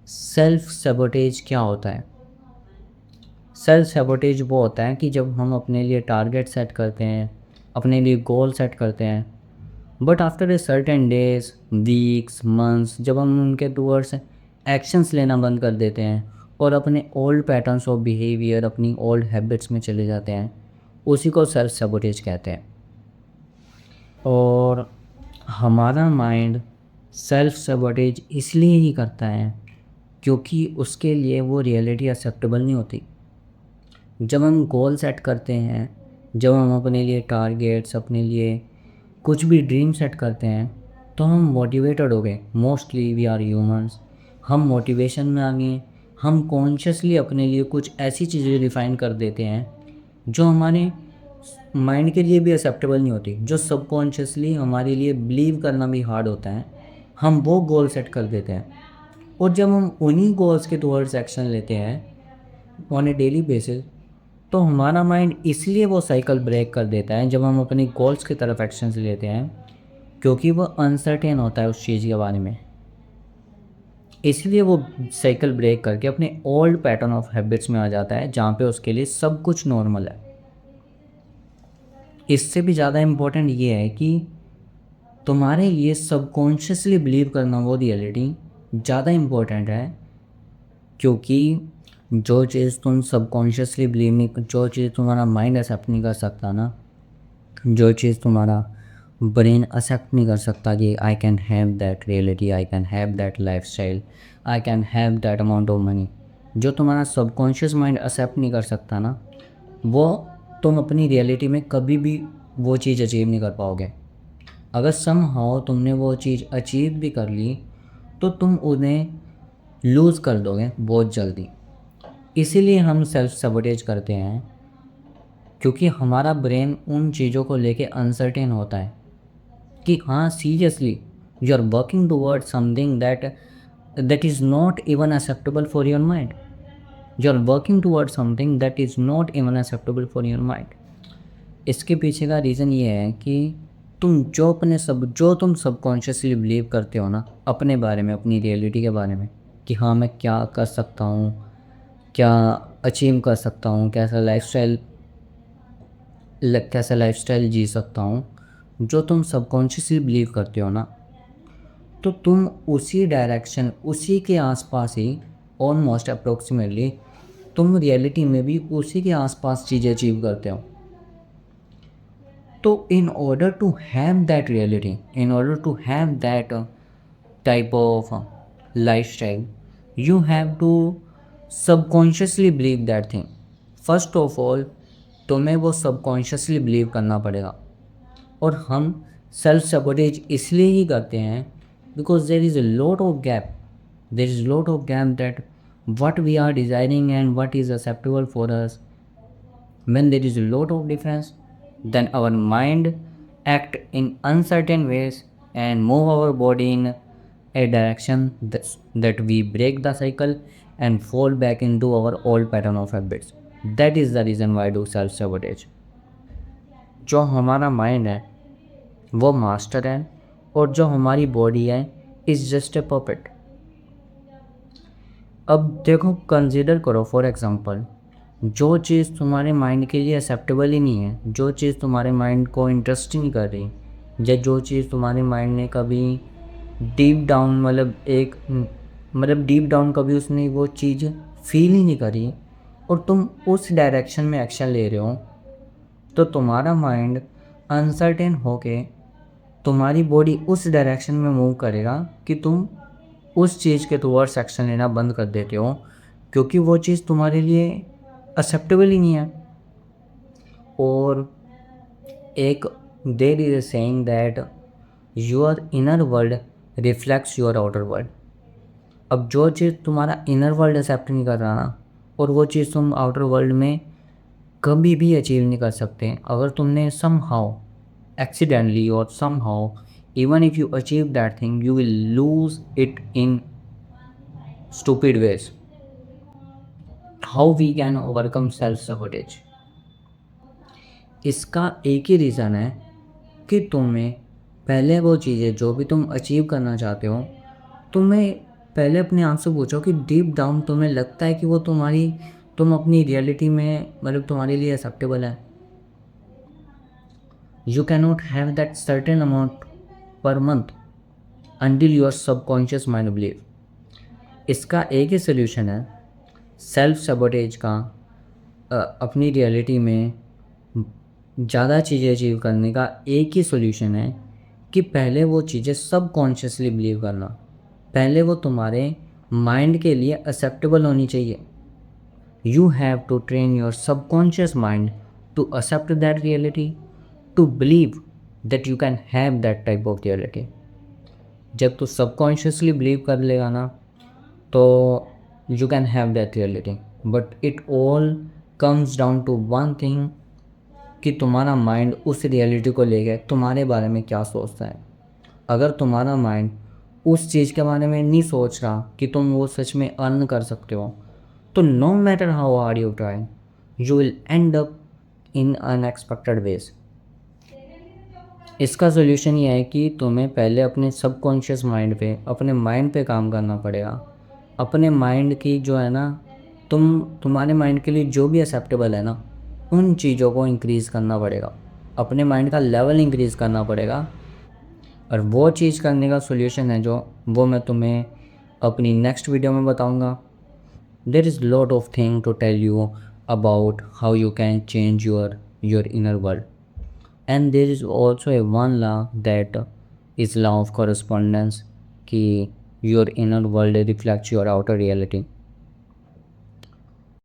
Self sabotage क्या होता है? सेल्फ सैबोटेज वो होता है कि जब हम अपने लिए टारगेट सेट करते हैं, अपने लिए गोल सेट करते हैं, but after a certain days, weeks, months, जब हम उनके टूवर्ड्स एक्शंस लेना बंद कर देते हैं और अपने ओल्ड पैटर्न्स ऑफ बिहेवियर, अपनी ओल्ड हैबिट्स में चले जाते हैं, उसी को सेल्फ सैबोटेज कहते हैं। और हमारा माइंड सेल्फ सैबोटेज इसलिए ही करता है क्योंकि उसके लिए वो रियलिटी एक्सेप्टेबल नहीं होती। जब हम गोल सेट करते हैं, जब हम अपने लिए टारगेट्स, अपने लिए कुछ भी ड्रीम सेट करते हैं, तो हम मोटिवेटेड हो गए। मोस्टली वी आर ह्यूमंस, हम मोटिवेशन में आ गए। हम कॉन्शियसली अपने लिए कुछ ऐसी चीज़ें डिफ़ाइन कर देते हैं जो हमारे माइंड के लिए भी एक्सेप्टेबल नहीं होती, जो सबकॉन्शियसली हमारे लिए बिलीव करना भी हार्ड होता है। हम वो गोल सेट कर देते हैं और जब हम उन्हीं गोल्स के टुवर्ड्स एक्शन लेते हैं ऑन ए डेली बेसिस, तो हमारा माइंड इसलिए वो साइकिल ब्रेक कर देता है जब हम अपनी गोल्स की तरफ एक्शंस लेते हैं, क्योंकि वो अनसर्टेन होता है उस चीज़ के बारे में। इसलिए वो साइकिल ब्रेक करके अपने ओल्ड पैटर्न ऑफ हैबिट्स में आ जाता है जहाँ पे उसके लिए सब कुछ नॉर्मल है। इससे भी ज़्यादा इम्पोर्टेंट ये है कि तुम्हारे लिए सबकॉन्शियसली बिलीव करना वो रियलिटी ज़्यादा इम्पोर्टेंट है, क्योंकि जो चीज़ तुम सबकॉन्शियसली बिलीव नहीं, जो चीज़ तुम्हारा माइंड एक्सेप्ट नहीं कर सकता ना, जो चीज़ तुम्हारा ब्रेन एक्सेप्ट नहीं कर सकता कि I can have that reality, I can have that life style, I can have that amount of money, जो तुम्हारा सबकॉन्शियस माइंड एक्सेप्ट नहीं कर सकता ना, वो तुम अपनी रियलिटी में कभी भी वो चीज़ अचीव नहीं कर पाओगे। अगर समहाउ तुमने वो चीज़ अचीव भी कर ली, तो तुम उन्हें लूज़ कर दोगे बहुत जल्दी। इसीलिए हम सेल्फ सबोटेज करते हैं, क्योंकि हमारा ब्रेन उन चीज़ों को लेके अनसर्टेन होता है कि हाँ seriously you are working toward something that is not even acceptable for your mind. You are working toward something that is not even acceptable for your mind. इसके पीछे का रीज़न ये है कि जो तुम सबकॉन्शियसली बिलीव करते हो ना अपने बारे में, अपनी रियलिटी के बारे में, कि हाँ मैं क्या कर सकता हूँ, क्या अचीव कर सकता हूँ, कैसा लाइफस्टाइल जी सकता हूँ, जो तुम सबकॉन्शियसली बिलीव करते हो ना, तो तुम उसी डायरेक्शन, उसी के आसपास ही, ऑलमोस्ट अप्रोक्सीमेटली तुम रियलिटी में भी उसी के आसपास चीज़ें अचीव करते हो। तो in order to have that reality, in order to have that type of lifestyle, you have to subconsciously believe that thing. First of all तुम्हें वो सबकॉन्शियसली बिलीव करना पड़ेगा। और हम सेल्फ सबोटेज इसलिए ही करते हैं because there is a lot of gap, there is lot of gap that what we are desiring and what is acceptable for us. When there is a lot of difference, then our mind act in uncertain ways and move our body in a direction that we break the cycle and fall back into our old pattern of habits. That is the reason why I do self sabotage. जो हमारा mind है वो master है और जो हमारी body है is just a puppet. अब देखो, कंसिडर करो फॉर एग्जांपल, जो चीज़ तुम्हारे माइंड के लिए एक्सेप्टेबल ही नहीं है, जो चीज़ तुम्हारे माइंड को इंटरेस्ट नहीं कर रही, या जो चीज़ तुम्हारे माइंड ने कभी डीप डाउन डीप डाउन कभी उसने वो चीज़ फील ही नहीं करी, और तुम उस डायरेक्शन में एक्शन ले रहे हो, तो तुम्हारा माइंड अनसर्टेन होके तुम्हारी बॉडी उस डायरेक्शन में मूव करेगा कि तुम उस चीज़ के टुवर्ड्स एक्शन लेना बंद कर देते हो, क्योंकि वो चीज़ तुम्हारे लिए एक्सेप्टेबल ही नहीं है। और एक there is a saying that your inner world reflects your outer world. अब जो चीज़ तुम्हारा इनर वर्ल्ड एक्सेप्ट नहीं कर रहा ना, और वो चीज़ तुम आउटर वर्ल्ड में कभी भी अचीव नहीं कर सकते, अगर तुमने somehow accidentally or somehow, even if you achieve that thing, you will lose it in stupid ways. How we can overcome self sabotage? इसका एक ही रीज़न है कि तुम्हें पहले वो चीज़ें जो भी तुम अचीव करना चाहते हो, तुम्हें पहले अपने आप से पूछो कि डीप डाउन तुम्हें लगता है कि वो तुम अपनी रियलिटी में मतलब तुम्हारे लिए एक्सेप्टेबल है। You can not have that certain amount per month until your subconscious mind believe. इसका एक ही सोल्यूशन है सेल्फ सबोटेज का। अपनी रियलिटी में ज़्यादा चीज़ें अचीव करने का एक ही सोल्यूशन है कि पहले वो चीज़ें सबकॉन्शियसली बिलीव करना। पहले वो तुम्हारे माइंड के लिए एक्सेप्टेबल होनी चाहिए। You have to train your subconscious mind to accept that reality, to believe that you can have that type of reality. जब तू सबकॉन्शियसली बिलीव कर लेगा ना तो you can have that reality. But it all comes down to one thing कि तुम्हारा mind उस reality को लेकर तुम्हारे बारे में क्या सोचता है। अगर तुम्हारा माइंड उस चीज़ के बारे में नहीं सोच रहा कि तुम वो सच में अर्न कर सकते हो, तो no matter how hard you try you will end up in unexpected ways. इसका सोल्यूशन ये है कि तुम्हें पहले अपने सबकॉन्शियस माइंड पे, अपने माइंड पे काम करना पड़ेगा। अपने माइंड की जो है ना, तुम्हारे माइंड के लिए जो भी एक्सेप्टेबल है ना, उन चीज़ों को इंक्रीज़ करना पड़ेगा। अपने माइंड का लेवल इंक्रीज़ करना पड़ेगा। और वो चीज़ करने का सोल्यूशन है जो वो मैं तुम्हें अपनी नेक्स्ट वीडियो में बताऊंगा। There is lot of thing to tell you about how you can change your inner world. And there is also a one law that is law of correspondence कि your inner world reflects your outer reality.